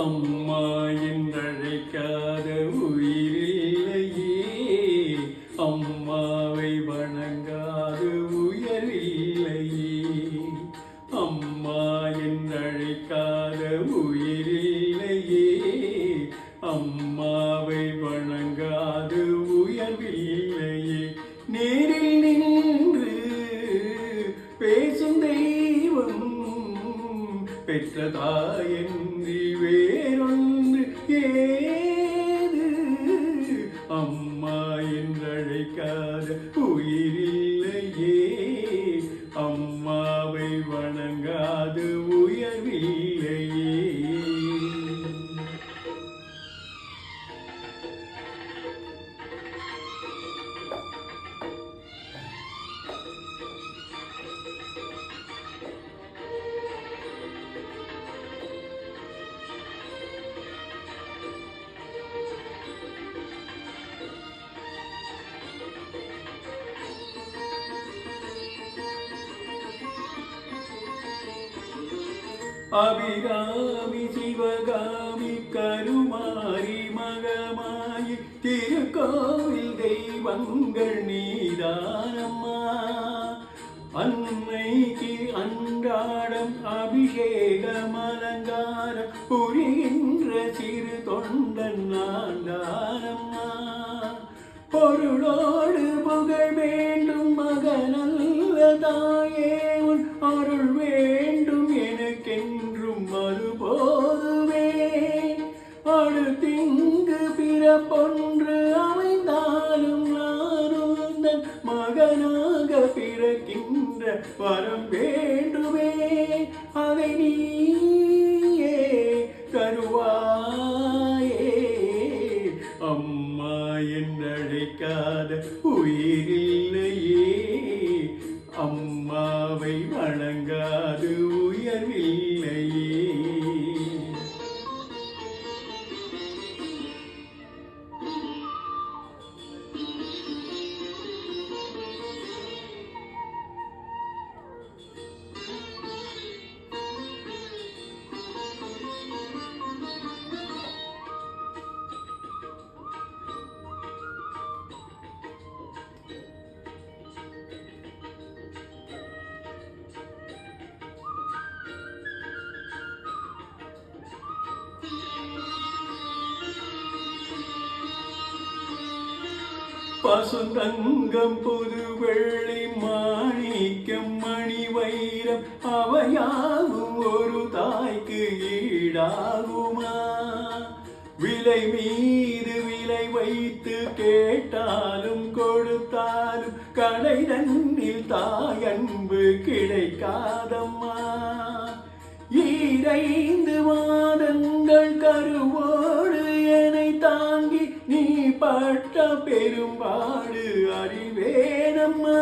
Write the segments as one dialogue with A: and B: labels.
A: அம்மா என்றழைக்காத உயிரில்லையே, அம்மாவை வணங்காத உயரில்லையே. அம்மா என்றழைக்காத உயிரில்லையே, அம்மாவை வணங்காத உயர்வில்லையே. நேரில் நின்று பேசும் தெய்வம் பெற்ற தாயன்றி வேறொன்று ஏது. அம்மா என்றழைக்காத உயிரில்லையே, அம்மாவை வணங்காத உயர்வில்லையே. அபிராமி சிவகாமி கருமாரி மகமாயி திருக்கோவில் தெய்வங்கள் நீதானம்மா. அன்னைக்கு அன்றாடம் அபிஷேகம் அலங்காரம் புரிகின்ற சிறு தொண்டன் நான் தானம்மா. பொருளோடு புகழ் வேண்டும் மகனல்ல தாயே, உன் அருள் வேண்டும் எனக்கென்றும் மறுபோதுவே. அடுத்திங்கு பிறப்பொன்று அமைந்தாலும் நானும் தன் மகனாக பிறக்கின்ற வரம் வேண்டுமே. அதை நீயே தருவாயே. அம்மா என்றழைக்காத உயிரில்லையே, அம்மாவை வணங்காது உயர்வில்லையே. பசுந்தங்கம் புது வெள்ளி மாணிக்கம் மணி வைரம் அவையாகும் ஒரு தாய்க்கு ஈடாகுமா? விலை மீது விலை வைத்து கேட்டாலும் கொடுத்தாலும் கடை தன்னில் தாயன்பு கிடைக்காதம்மா. ஈரைந்து மாதங்கள் கருவோடு என்னை தாங்கி நீ பட்ட பெரும்பாடு அறிவேனம்மா.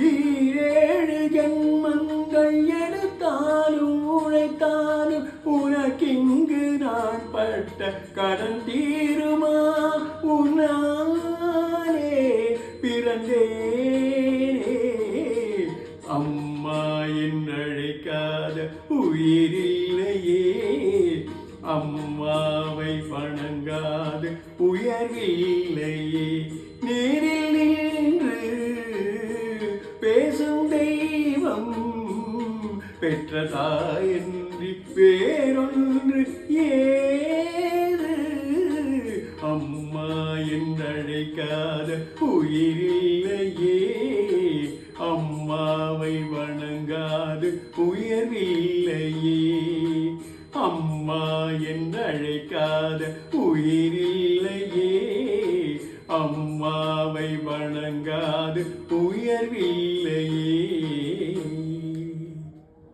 A: ஈரேழு ஜன்மங்கள் எடுத்தாலும் உழைத்தாலும் உனக்கிங்கு நான் பட்ட கடன் தீருமா? உன்னாலே பிறந்தேனே. அம்மா என்றழைக்காத உயிரில்லையே, அம்மாவை வணங்காது உயர்வில்லையே. நேரில் நின்று பேசும் தெய்வம் பெற்ற தாயன்றி வேறொன்று ஏது. அம்மா என்றழைக்காத உயிரில்லையே, அம்மாவை வணங்காது உயர்வில்லையே. அம்மா என்றழைக்காத உயிரில்லையே, அம்மாவை வணங்காது உயர்வில்லையே.